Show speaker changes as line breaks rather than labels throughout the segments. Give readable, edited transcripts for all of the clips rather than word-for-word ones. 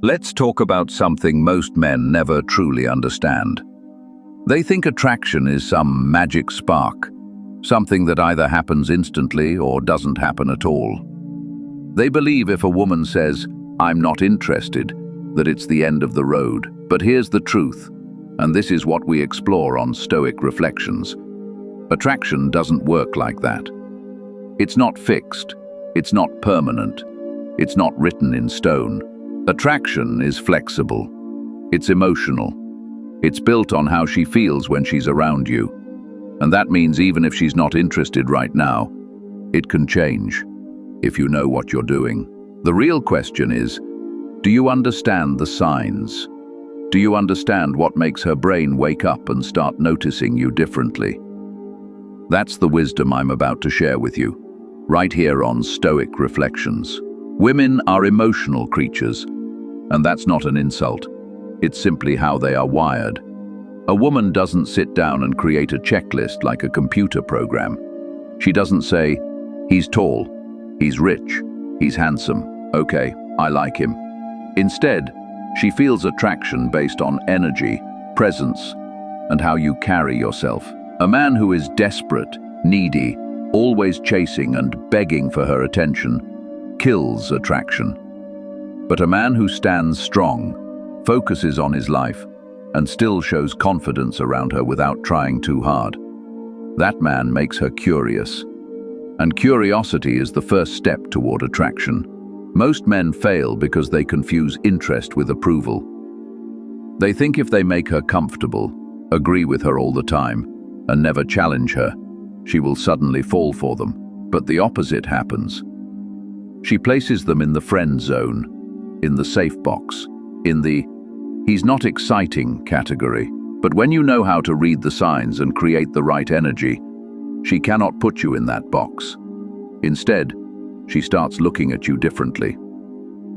Let's talk about something most men never truly understand. They think attraction is some magic spark, something that either happens instantly or doesn't happen at all. They believe if a woman says, "I'm not interested," that it's the end of the road. But here's the truth, and this is what we explore on Stoic Reflections. Attraction doesn't work like that. It's not fixed, it's not permanent, it's not written in stone. Attraction is flexible, it's emotional, it's built on how she feels when she's around you. And that means even if she's not interested right now, it can change, if you know what you're doing. The real question is, do you understand the signs? Do you understand what makes her brain wake up and start noticing you differently? That's the wisdom I'm about to share with you, right here on Stoic Reflections. Women are emotional creatures, and that's not an insult. It's simply how they are wired. A woman doesn't sit down and create a checklist like a computer program. She doesn't say, "He's tall, he's rich, he's handsome, okay, I like him." Instead, she feels attraction based on energy, presence, and how you carry yourself. A man who is desperate, needy, always chasing and begging for her attention kills attraction. But a man who stands strong, focuses on his life, and still shows confidence around her without trying too hard, that man makes her curious. And curiosity is the first step toward attraction. Most men fail because they confuse interest with approval. They think if they make her comfortable, agree with her all the time, and never challenge her, she will suddenly fall for them. But the opposite happens. She places them in the friend zone, in the safe box, in the "he's not exciting" category. But when you know how to read the signs and create the right energy, she cannot put you in that box. Instead, she starts looking at you differently.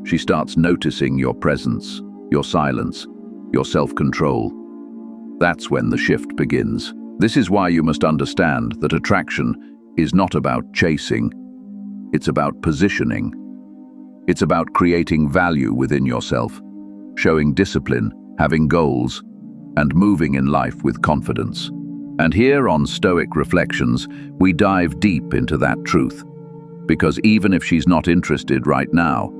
She starts noticing your presence, your silence, your self-control. That's when the shift begins. This is why you must understand that attraction is not about chasing. It's about positioning. It's about creating value within yourself, showing discipline, having goals, and moving in life with confidence. And here on Stoic Reflections, we dive deep into that truth. Because even if she's not interested right now,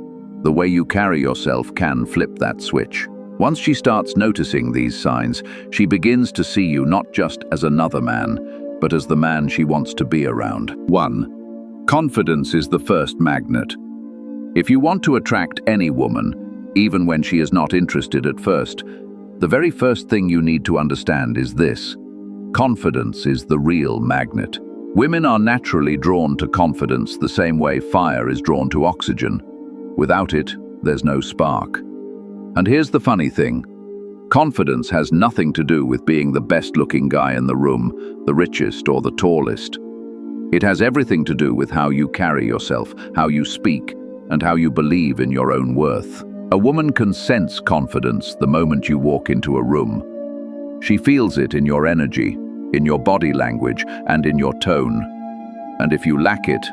the way you carry yourself can flip that switch. Once she starts noticing these signs, she begins to see you not just as another man, but as the man she wants to be around. 1. Confidence is the first magnet. If you want to attract any woman, even when she is not interested at first, the very first thing you need to understand is this: confidence is the real magnet. Women are naturally drawn to confidence the same way fire is drawn to oxygen. Without it, there's no spark. And here's the funny thing: confidence has nothing to do with being the best-looking guy in the room, the richest or the tallest. It has everything to do with how you carry yourself, how you speak, and how you believe in your own worth. A woman can sense confidence the moment you walk into a room. She feels it in your energy, in your body language, and in your tone. And if you lack it,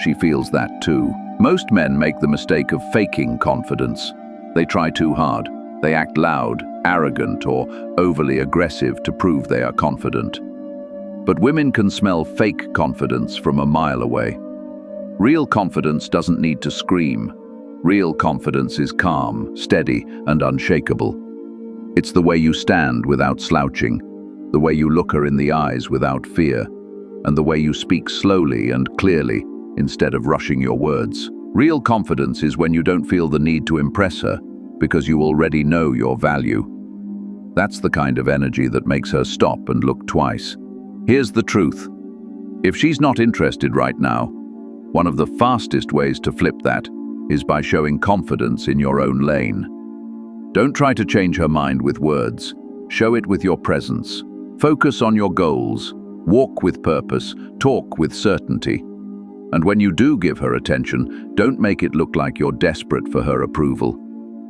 she feels that too. Most men make the mistake of faking confidence. They try too hard. They act loud, arrogant, or overly aggressive to prove they are confident. But women can smell fake confidence from a mile away. Real confidence doesn't need to scream. Real confidence is calm, steady, and unshakable. It's the way you stand without slouching, the way you look her in the eyes without fear, and the way you speak slowly and clearly instead of rushing your words. Real confidence is when you don't feel the need to impress her because you already know your value. That's the kind of energy that makes her stop and look twice. Here's the truth. If she's not interested right now, one of the fastest ways to flip that is by showing confidence in your own lane. Don't try to change her mind with words. Show it with your presence. Focus on your goals. Walk with purpose. Talk with certainty. And when you do give her attention, don't make it look like you're desperate for her approval.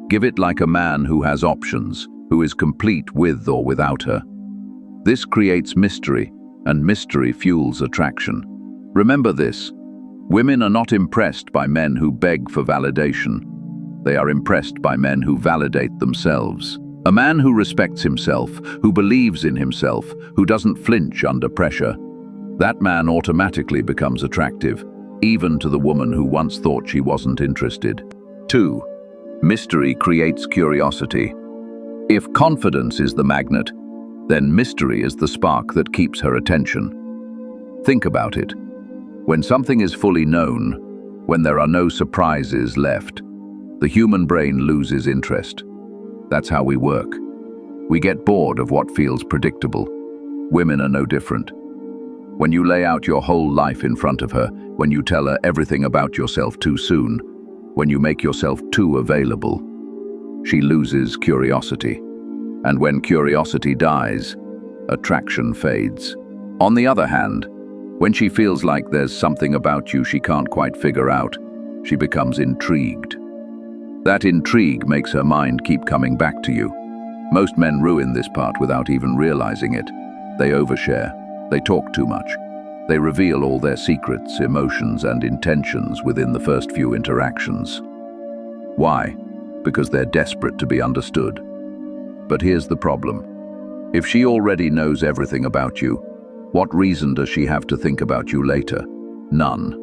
Give it like a man who has options, who is complete with or without her. This creates mystery, and mystery fuels attraction. Remember this: women are not impressed by men who beg for validation. They are impressed by men who validate themselves. A man who respects himself, who believes in himself, who doesn't flinch under pressure, that man automatically becomes attractive, even to the woman who once thought she wasn't interested. 2. Mystery creates curiosity. If confidence is the magnet, then mystery is the spark that keeps her attention. Think about it. When something is fully known, when there are no surprises left, the human brain loses interest. That's how we work. We get bored of what feels predictable. Women are no different. When you lay out your whole life in front of her, when you tell her everything about yourself too soon, when you make yourself too available, she loses curiosity. And when curiosity dies, attraction fades. On the other hand, when she feels like there's something about you she can't quite figure out, she becomes intrigued. That intrigue makes her mind keep coming back to you. Most men ruin this part without even realizing it. They overshare. They talk too much. They reveal all their secrets, emotions, and intentions within the first few interactions. Why? Because they're desperate to be understood. But here's the problem. If she already knows everything about you, what reason does she have to think about you later? None.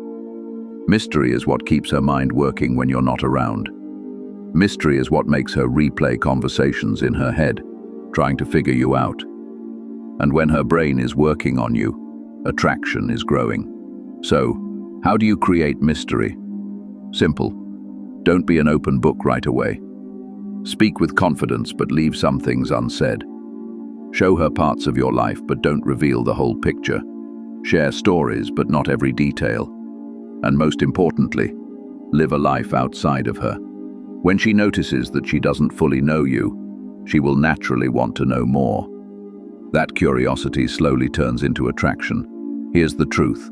Mystery is what keeps her mind working when you're not around. Mystery is what makes her replay conversations in her head, trying to figure you out. And when her brain is working on you, attraction is growing. So, how do you create mystery? Simple. Don't be an open book right away. Speak with confidence, but leave some things unsaid. Show her parts of your life, but don't reveal the whole picture. Share stories, but not every detail. And most importantly, live a life outside of her. When she notices that she doesn't fully know you, she will naturally want to know more. That curiosity slowly turns into attraction. Here's the truth.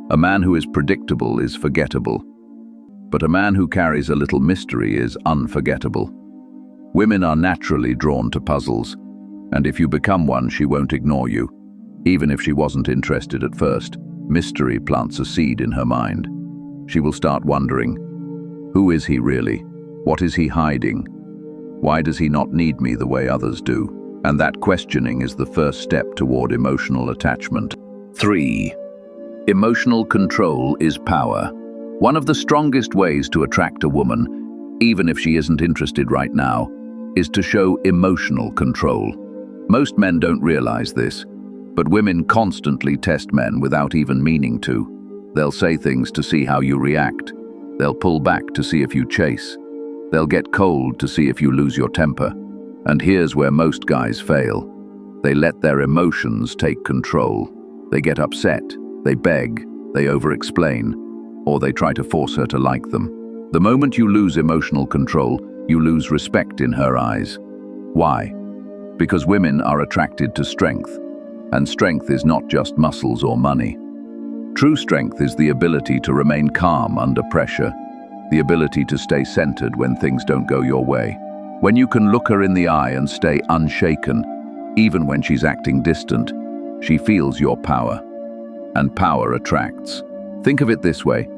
A man who is predictable is forgettable, but a man who carries a little mystery is unforgettable. Women are naturally drawn to puzzles, and if you become one, she won't ignore you. Even if she wasn't interested at first, mystery plants a seed in her mind. She will start wondering, who is he really? What is he hiding? Why does he not need me the way others do? And that questioning is the first step toward emotional attachment. 3. Emotional control is power. One of the strongest ways to attract a woman, even if she isn't interested right now, is to show emotional control. Most men don't realize this, but women constantly test men without even meaning to. They'll say things to see how you react. They'll pull back to see if you chase. They'll get cold to see if you lose your temper. And here's where most guys fail. They let their emotions take control. They get upset, they beg, they over-explain, or they try to force her to like them. The moment you lose emotional control, you lose respect in her eyes. Why? Because women are attracted to strength, and strength is not just muscles or money. True strength is the ability to remain calm under pressure, the ability to stay centered when things don't go your way. When you can look her in the eye and stay unshaken, even when she's acting distant, she feels your power. And power attracts. Think of it this way.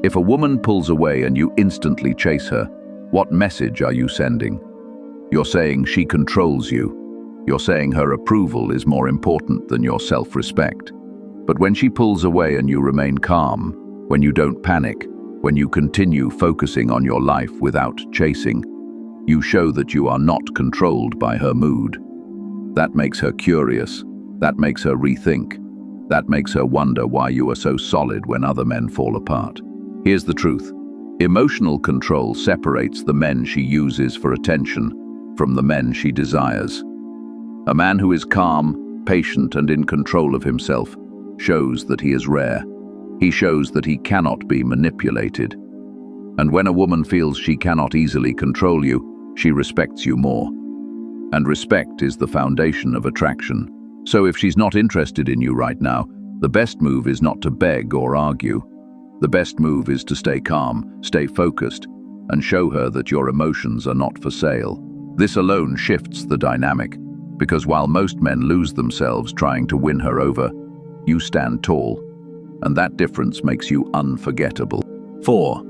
If a woman pulls away and you instantly chase her, what message are you sending? You're saying she controls you. You're saying her approval is more important than your self-respect. But when she pulls away and you remain calm, when you don't panic, when you continue focusing on your life without chasing, you show that you are not controlled by her mood. That makes her curious. That makes her rethink. That makes her wonder why you are so solid when other men fall apart. Here's the truth. Emotional control separates the men she uses for attention from the men she desires. A man who is calm, patient, and in control of himself shows that he is rare. He shows that he cannot be manipulated. And when a woman feels she cannot easily control you, she respects you more. And respect is the foundation of attraction. So if she's not interested in you right now, the best move is not to beg or argue. The best move is to stay calm, stay focused, and show her that your emotions are not for sale. This alone shifts the dynamic, because while most men lose themselves trying to win her over, you stand tall, and that difference makes you unforgettable. 4.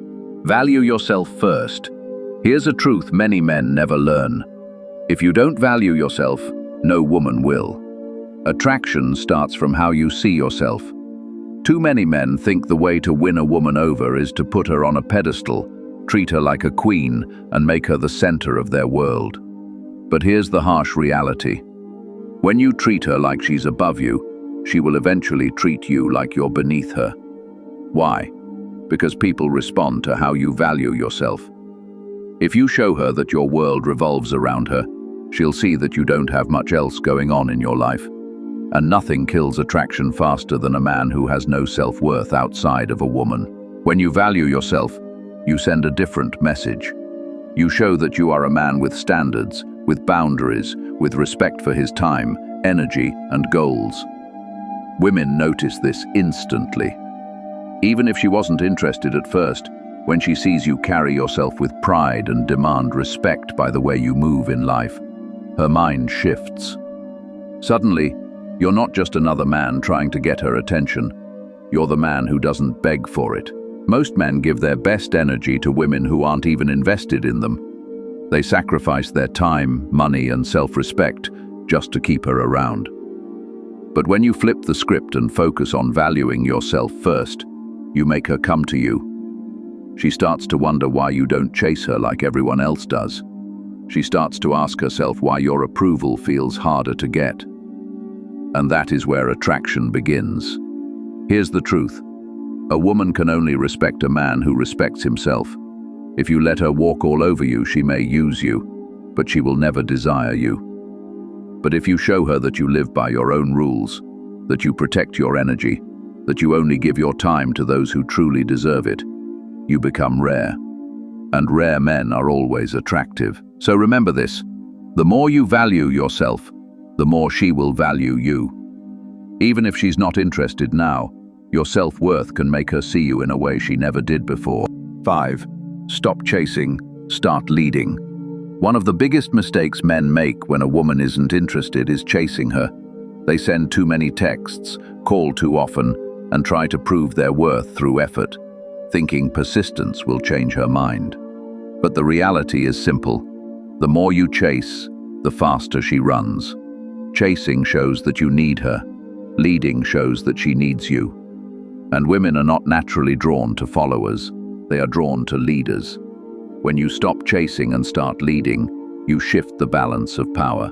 Value yourself first. Here's a truth many men never learn. If you don't value yourself, no woman will. Attraction starts from how you see yourself. Too many men think the way to win a woman over is to put her on a pedestal, treat her like a queen, and make her the center of their world. But here's the harsh reality. When you treat her like she's above you, she will eventually treat you like you're beneath her. Why? Because people respond to how you value yourself. If you show her that your world revolves around her, she'll see that you don't have much else going on in your life. And nothing kills attraction faster than a man who has no self-worth outside of a woman. When you value yourself, you send a different message. You show that you are a man with standards, with boundaries, with respect for his time, energy, and goals. Women notice this instantly. Even if she wasn't interested at first, when she sees you carry yourself with pride and demand respect by the way you move in life, her mind shifts. Suddenly, you're not just another man trying to get her attention. You're the man who doesn't beg for it. Most men give their best energy to women who aren't even invested in them. They sacrifice their time, money, and self-respect just to keep her around. But when you flip the script and focus on valuing yourself first, you make her come to you. She starts to wonder why you don't chase her like everyone else does. She starts to ask herself why your approval feels harder to get. And that is where attraction begins. Here's the truth. A woman can only respect a man who respects himself. If you let her walk all over you, she may use you, but she will never desire you. But if you show her that you live by your own rules, that you protect your energy, that you only give your time to those who truly deserve it, you become rare. And rare men are always attractive. So remember this, the more you value yourself, the more she will value you. Even if she's not interested now, your self-worth can make her see you in a way she never did before. 5. Stop chasing, start leading. One of the biggest mistakes men make when a woman isn't interested is chasing her. They send too many texts, call too often, and try to prove their worth through effort, thinking persistence will change her mind. But the reality is simple. The more you chase, the faster she runs. Chasing shows that you need her. Leading shows that she needs you. And women are not naturally drawn to followers. They are drawn to leaders. When you stop chasing and start leading, you shift the balance of power.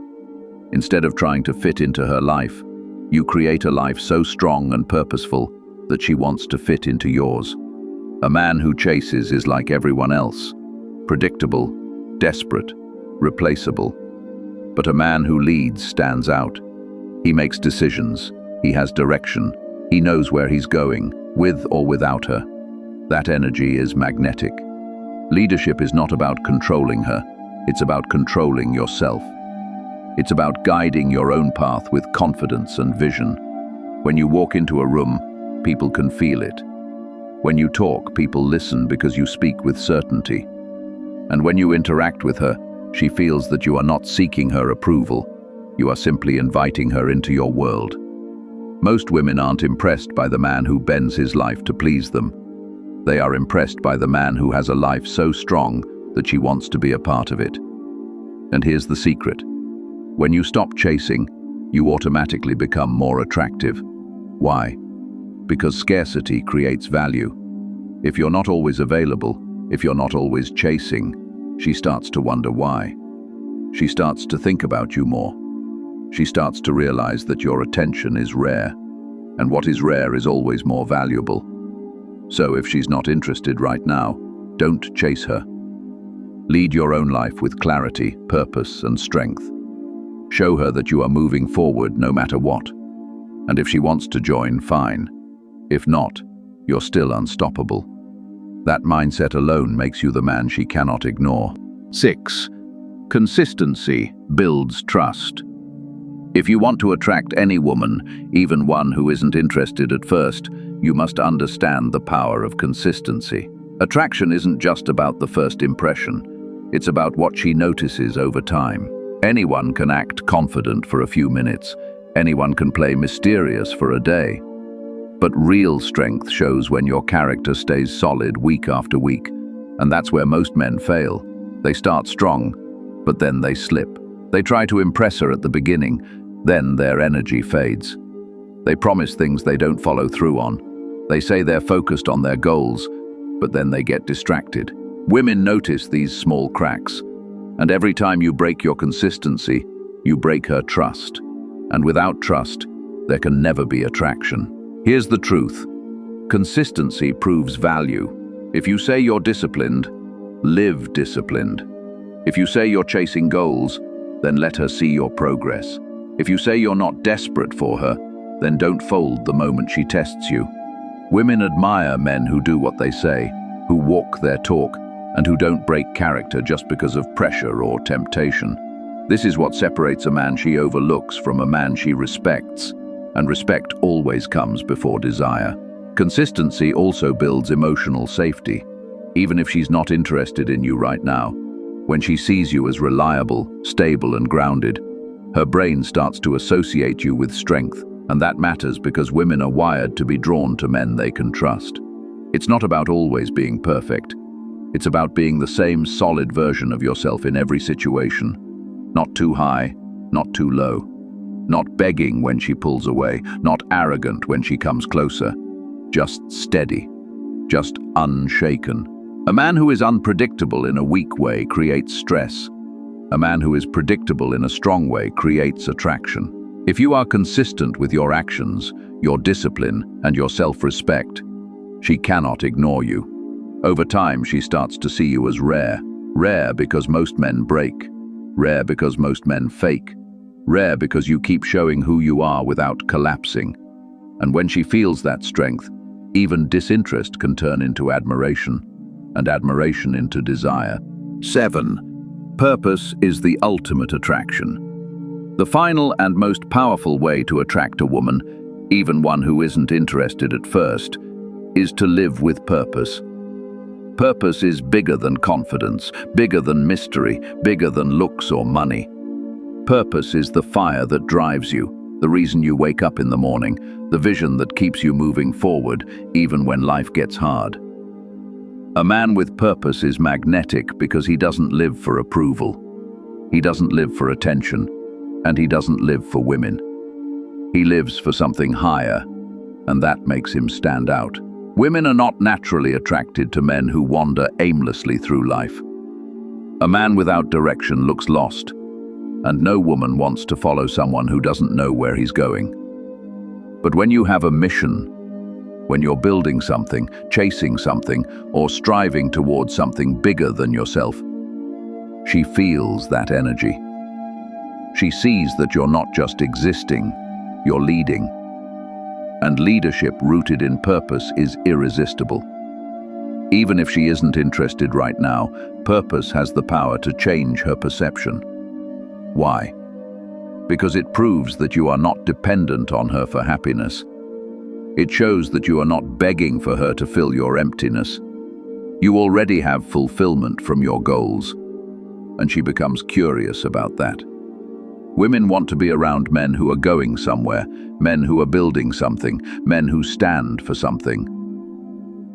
Instead of trying to fit into her life, you create a life so strong and purposeful that she wants to fit into yours. A man who chases is like everyone else, predictable, desperate, replaceable. But a man who leads stands out. He makes decisions, he has direction, he knows where he's going, with or without her. That energy is magnetic. Leadership is not about controlling her, it's about controlling yourself. It's about guiding your own path with confidence and vision. When you walk into a room, people can feel it. When you talk, people listen because you speak with certainty. And when you interact with her, she feels that you are not seeking her approval. You are simply inviting her into your world. Most women aren't impressed by the man who bends his life to please them. They are impressed by the man who has a life so strong that she wants to be a part of it. And here's the secret. When you stop chasing, you automatically become more attractive. Why? Because scarcity creates value. If you're not always available, if you're not always chasing, she starts to wonder why. She starts to think about you more. She starts to realize that your attention is rare, and what is rare is always more valuable. So if she's not interested right now, don't chase her. Lead your own life with clarity, purpose, and strength. Show her that you are moving forward no matter what. And if she wants to join, fine. If not, you're still unstoppable. That mindset alone makes you the man she cannot ignore. 6. Consistency builds trust. If you want to attract any woman, even one who isn't interested at first, you must understand the power of consistency. Attraction isn't just about the first impression. It's about what she notices over time. Anyone can act confident for a few minutes. Anyone can play mysterious for a day. But real strength shows when your character stays solid week after week, and that's where most men fail. They start strong, but then they slip. They try to impress her at the beginning, then their energy fades. They promise things they don't follow through on. They say they're focused on their goals, but then they get distracted. Women notice these small cracks, and every time you break your consistency, you break her trust. And without trust, there can never be attraction. Here's the truth. Consistency proves value. If you say you're disciplined, live disciplined. If you say you're chasing goals, then let her see your progress. If you say you're not desperate for her, then don't fold the moment she tests you. Women admire men who do what they say, who walk their talk, and who don't break character just because of pressure or temptation. This is what separates a man she overlooks from a man she respects, and respect always comes before desire. Consistency also builds emotional safety. Even if she's not interested in you right now, when she sees you as reliable, stable, and grounded, her brain starts to associate you with strength, and that matters because women are wired to be drawn to men they can trust. It's not about always being perfect. It's about being the same solid version of yourself in every situation. Not too high, not too low. Not begging when she pulls away, not arrogant when she comes closer. Just steady, just unshaken. A man who is unpredictable in a weak way creates stress. A man who is predictable in a strong way creates attraction. If you are consistent with your actions, your discipline, and your self-respect, she cannot ignore you. Over time, she starts to see you as rare. Rare because most men break. Rare because most men fake. Rare because you keep showing who you are without collapsing. And when she feels that strength, even disinterest can turn into admiration, and admiration into desire. 7. Purpose is the ultimate attraction. The final and most powerful way to attract a woman, even one who isn't interested at first, is to live with purpose. Purpose is bigger than confidence, bigger than mystery, bigger than looks or money. Purpose is the fire that drives you, the reason you wake up in the morning, the vision that keeps you moving forward even when life gets hard. A man with purpose is magnetic because he doesn't live for approval. He doesn't live for attention, and he doesn't live for women. He lives for something higher, and that makes him stand out. Women are not naturally attracted to men who wander aimlessly through life. A man without direction looks lost, and no woman wants to follow someone who doesn't know where he's going. But when you have a mission, when you're building something, chasing something, or striving towards something bigger than yourself, she feels that energy. She sees that you're not just existing, you're leading. And leadership rooted in purpose is irresistible. Even if she isn't interested right now, purpose has the power to change her perception. Why? Because it proves that you are not dependent on her for happiness. It shows that you are not begging for her to fill your emptiness. You already have fulfillment from your goals, and she becomes curious about that. Women want to be around men who are going somewhere, men who are building something, men who stand for something.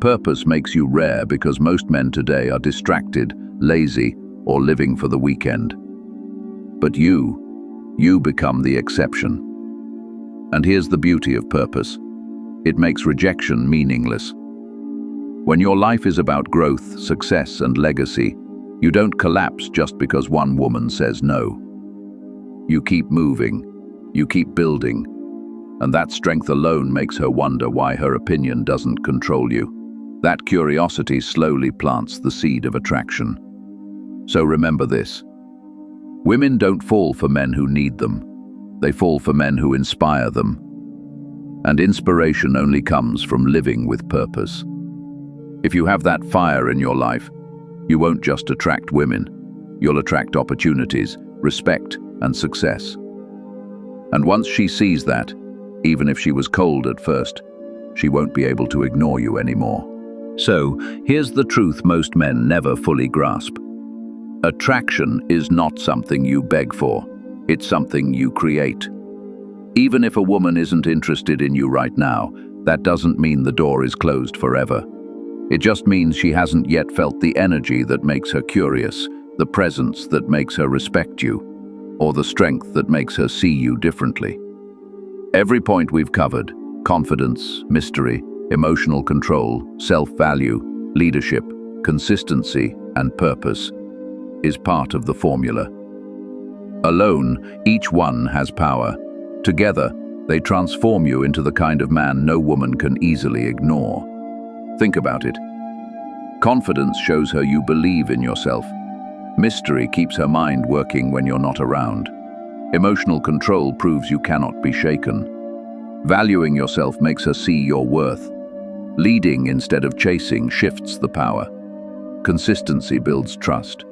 Purpose makes you rare because most men today are distracted, lazy, or living for the weekend. But you become the exception. And here's the beauty of purpose. It makes rejection meaningless. When your life is about growth, success, and legacy, you don't collapse just because one woman says no. You keep moving, you keep building, and that strength alone makes her wonder why her opinion doesn't control you. That curiosity slowly plants the seed of attraction. So remember this. Women don't fall for men who need them. They fall for men who inspire them. And inspiration only comes from living with purpose. If you have that fire in your life, you won't just attract women. You'll attract opportunities, respect, and success. And once she sees that, even if she was cold at first, she won't be able to ignore you anymore. So, here's the truth most men never fully grasp. Attraction is not something you beg for. It's something you create. Even if a woman isn't interested in you right now, that doesn't mean the door is closed forever. It just means she hasn't yet felt the energy that makes her curious, the presence that makes her respect you, or the strength that makes her see you differently. Every point we've covered, confidence, mystery, emotional control, self-value, leadership, consistency, and purpose, is part of the formula. Alone, each one has power. Together, they transform you into the kind of man no woman can easily ignore. Think about it. Confidence shows her you believe in yourself. Mystery keeps her mind working when you're not around. Emotional control proves you cannot be shaken. Valuing yourself makes her see your worth. Leading instead of chasing shifts the power. Consistency builds trust.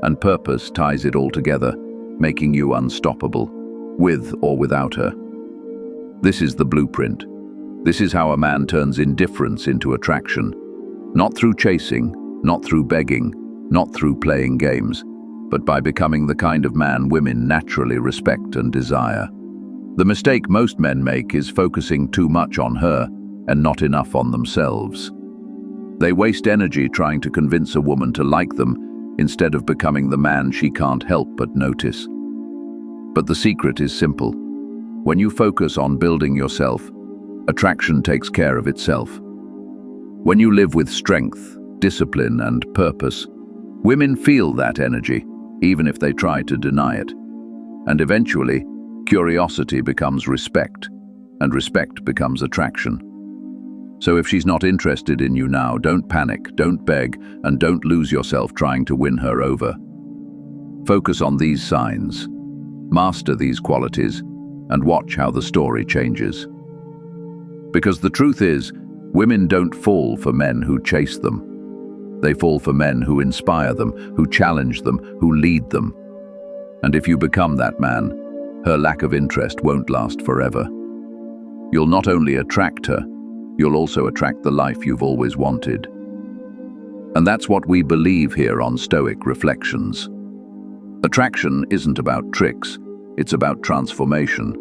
And purpose ties it all together, making you unstoppable, with or without her. This is the blueprint. This is how a man turns indifference into attraction. Not through chasing, not through begging, not through playing games, but by becoming the kind of man women naturally respect and desire. The mistake most men make is focusing too much on her and not enough on themselves. They waste energy trying to convince a woman to like them instead of becoming the man she can't help but notice. But the secret is simple. When you focus on building yourself, attraction takes care of itself. When you live with strength, discipline, and purpose, women feel that energy, even if they try to deny it. And eventually, curiosity becomes respect, and respect becomes attraction. So if she's not interested in you now, don't panic, don't beg, and don't lose yourself trying to win her over. Focus on these signs, master these qualities, and watch how the story changes. Because the truth is, women don't fall for men who chase them. They fall for men who inspire them, who challenge them, who lead them. And if you become that man, her lack of interest won't last forever. You'll not only attract her, you'll also attract the life you've always wanted. And that's what we believe here on Stoic Reflections. Attraction isn't about tricks, it's about transformation.